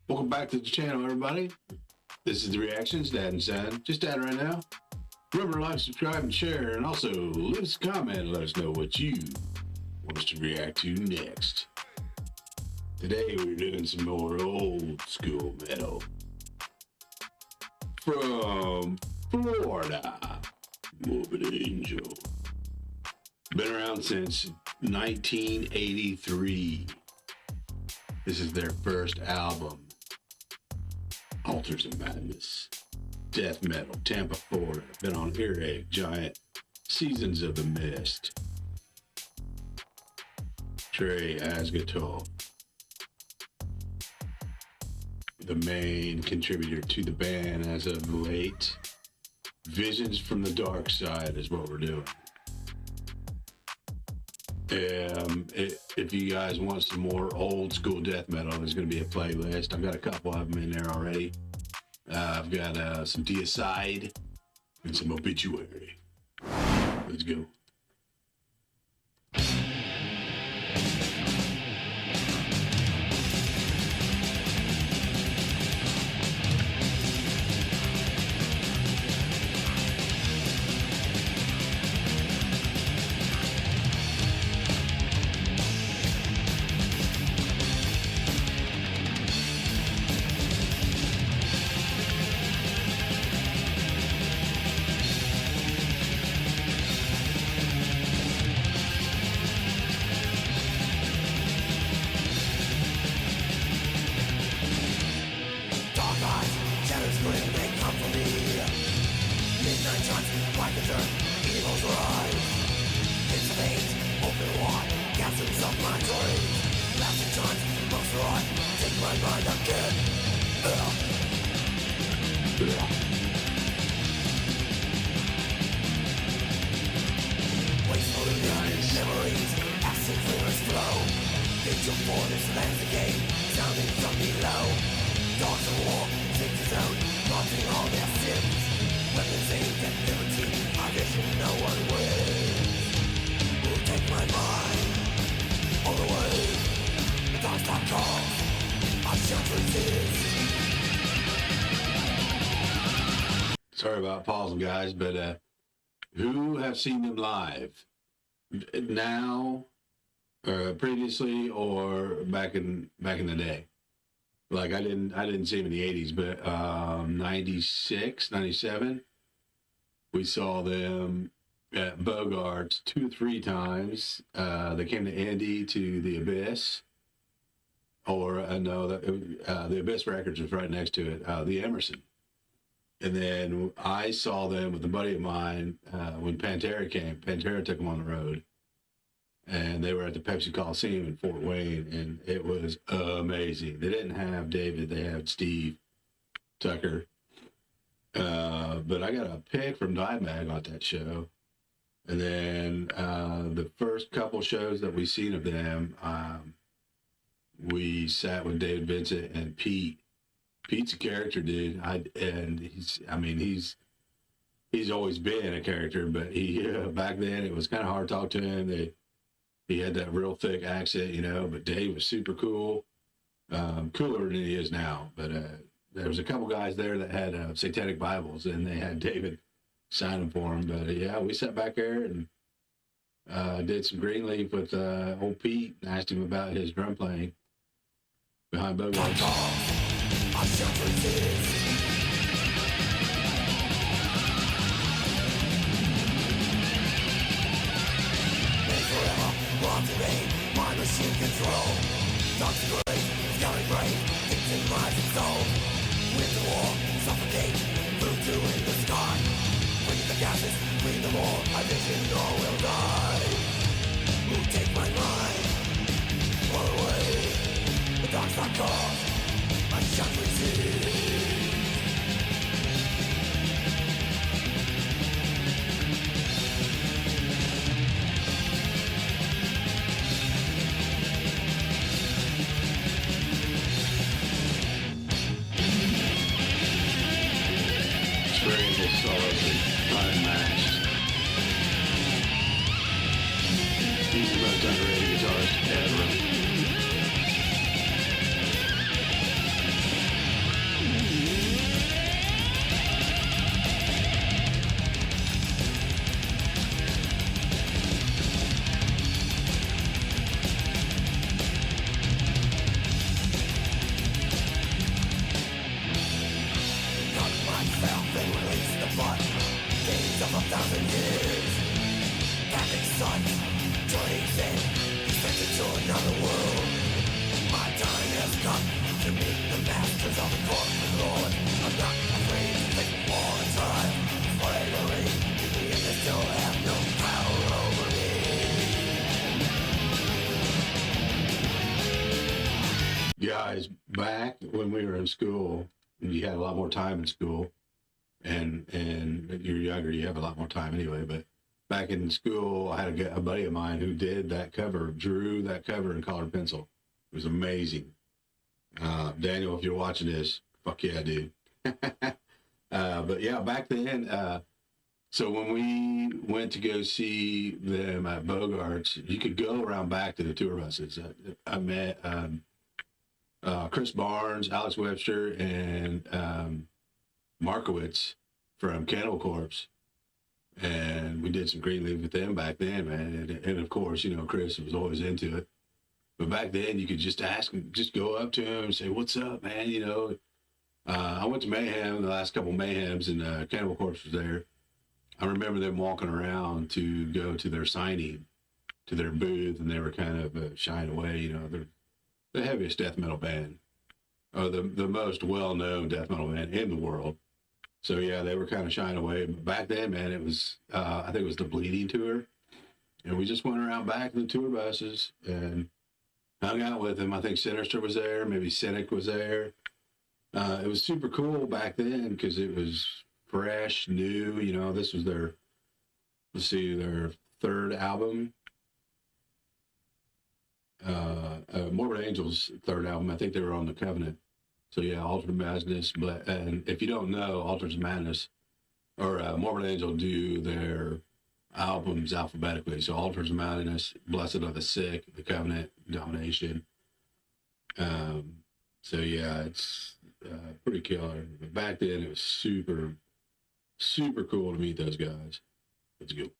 Welcome back to the channel, everybody. This is the reactions, Dad and Son. Just Dad right now. Remember to like, subscribe, and share, and also leave us a comment and let us know what you want us to react to next. Today we're doing some more old school metal from Florida. Morbid Angel. Been around since 1983. This is their first album. Altars of Madness, death metal, Tampa, Florida. Been on Earache, Giant, Seasons of the Mist. Trey as guitar. The main contributor to the band as of late. Visions from the Darkside is what we're doing. If you guys want some more old school death metal, there's going to be a playlist. I've got a couple of them in there already. I've got some Darkside and some Obituary. Let's go. Sorry about pausing, guys, but who have seen them live now, previously, or back in the day? Like I didn't see them in the 80s, but 96, 97, we saw them at Bogart's 2 or 3 times. They came to Indy to the Abyss, or no, the Abyss Records was right next to it, the Emerson. And then I saw them with a buddy of mine when Pantera came. Pantera took them on the road. And they were at the Pepsi Coliseum in Fort Wayne, and it was amazing. They didn't have David, they had Steve Tucker. But I got a pick from Dimebag on that show. And then the first couple shows that we seen of them, we sat with David Vincent and Pete. Pete's a character, dude. He's always been a character, but back then it was kind of hard to talk to him. He had that real thick accent, but Dave was super cool, cooler than he is now. But there was a couple guys there that had satanic Bibles, and they had David sign them for him. But yeah, we sat back there and did some Greenleaf with old Pete and asked him about his drum playing behind Bogart. I shall resist. Made forever, brought to me, my machine control. Dark's great, scouting brave, thinking lives and soul. With the war, suffocate, voodoo in the sky. Bring the gases, clean them all, I vision all will die. Who take my mind, far away, the dark's not called. I shall resist. Very solidly unmatched. He's the most underrated guitarist ever. Guys, back when we were in school, you had a lot more time in school, and you're younger, you have a lot more time anyway. But back in school, I had a buddy of mine who did that cover, drew that cover in colored pencil. It was amazing. Daniel, if you're watching this, fuck yeah, dude. But yeah, back then, so when we went to go see them at Bogart's, you could go around back to the tour buses. I met Chris Barnes, Alex Webster, and Markowitz from Cannibal Corpse. And we did some greenleaf with them back then, man. And of course, you know, Chris was always into it. But back then, you could just ask him, just go up to him and say, "What's up, man?" You know, I went to Mayhem, the last couple of Mayhems, and Cannibal Corpse was there. I remember them walking around to go to their signing, to their booth, and they were kind of shying away. You know, they're the heaviest death metal band, or the most well-known death metal band in the world. So yeah, they were kind of shying away. But back then, man, it was, I think it was the Bleeding tour. And we just went around back in the tour buses and hung out with them. I think Sinister was there, maybe Cynic was there. It was super cool back then because it was fresh, new. You know, this was their, let's see, their third album. Morbid Angel's third album. I think they were on the Covenant. So yeah, Altars of Madness. But and if you don't know, Altars of Madness or Morbid Angel do their albums alphabetically. So Altars of Madness, Blessed Are the Sick, the Covenant, Domination. So yeah, it's pretty killer. But back then, it was super, super cool to meet those guys. Let's go.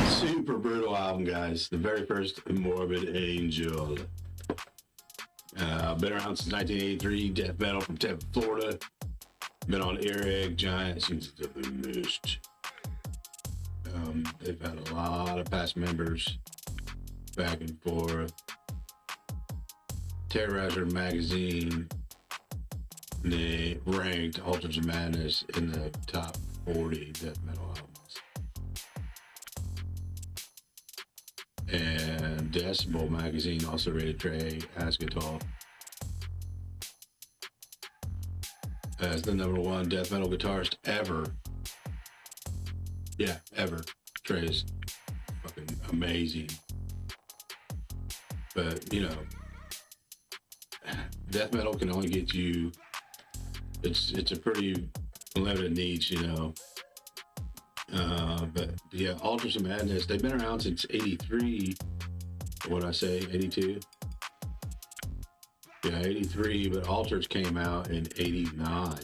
Super brutal album, guys. The very first Morbid Angel. Been around since 1983. Death metal from Tampa, Florida. Been on Earache, Giant, Seasons of the Mist. They've had a lot of past members back and forth. Terrorizer magazine, they ranked Altars of Madness in the top 40 death metal albums. And Decibel magazine also rated Trey Asketal as the #1 death metal guitarist ever. Yeah, ever. Trey's fucking amazing. But, you know, death metal can only get you, it's a pretty limited niche, you know. But yeah, Altars of Madness, they've been around since 83. What'd I say, 82? Yeah, 83, but Altars came out in 89.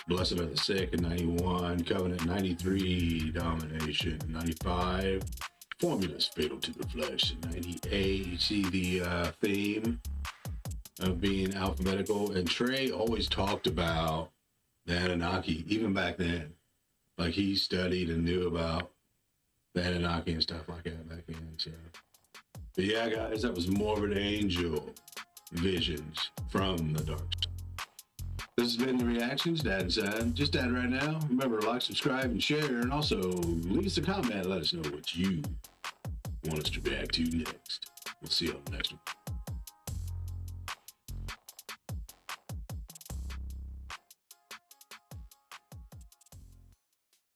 Blessed Are the Sick in 91, Covenant 93, Domination 95, Formulas Fatal to the Flesh in 98. You see the theme of being alphabetical, and Trey always talked about the Anunnaki, even back then. like he studied and knew about the Anunnaki and stuff like that back then. So, but yeah, guys, that was Morbid Angel Visions from the Dark Side. This has been the reactions, Dad and Son. Just Dad right now. Remember to like, subscribe, and share, and also leave us a comment. Let us know what you want us to react to next. We'll see you on the next one.